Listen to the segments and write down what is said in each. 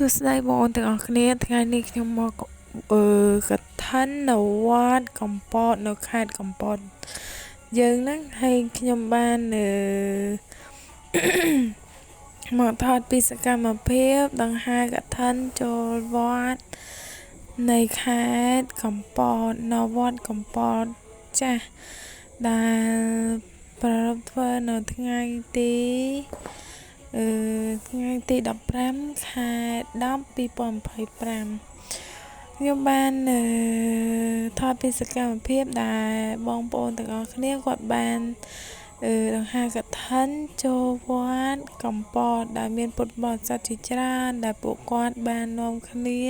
សួស្តីបងប្អូនទាំងអស់គ្នាថ្ងៃនេះខ្ញុំមកកឋិននៅវត្តកំពតនៅខេត្តកំពតយើងហ្នឹងហើយខ្ញុំបានមកថតពីសកម្មភាពដង្ហែកឋិនចូលវត្តនៃខេត្តកំពតនៅវត្តកំពតចាស់ដែលប្រារព្ធធ្វើនៅថ្ងៃទី15 ខែ 10 2025ខ្ញុំបានថតពីសកម្មភាពដែលបងប្អូនទាំងអស់គ្នាគាត់បានដង្ហែកឋិនចូលវត្តកំពតដែលមានពុទ្ធបរិស័ទជាច្រើនដែលពួកគាត់បាននាំគ្នា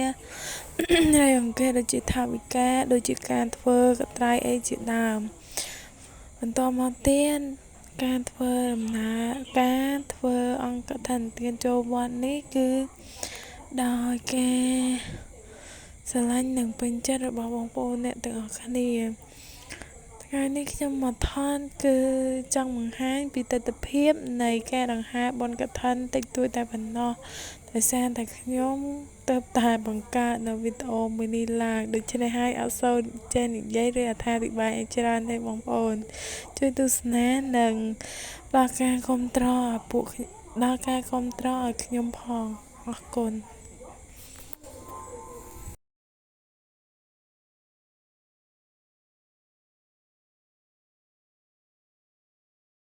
ហើយអង្គាសដូចជាថាវិការដូចជាការធ្វើកត្រៃអីជាដើមបន្តមកទៀតការធ្វើដំណើរការធ្វើអង្គកឋិនទានចូលវត្តនេះគឺដោយការស្រឡាញ់និងពេញចិត្តរបស់បងប្អូនអ្នកទាំងអស់គ្នាថ្ងៃនេះខ្ញុំមកថតគឺចង់បង្ហាញពីទស្សនវិជ្ជានៃការដង្ហែបុណ្យកឋិនតិចតួចតែប៉ុណ្ណោះដោយសារតែខ្ញុំទើបតែបង្កើតនៅវីដេអូមួយនេះឡើងដូច្នេះហើយអត់សូវចេះនិយាយឬអត្ថាធិប្បាយច្រើនទេបងប្អូនជួយទស្សនានិងដល់ការគាំទ្រឲ្យពួកដល់ការគាំទ្រឲ្យខ្ញុំផងអរគុណ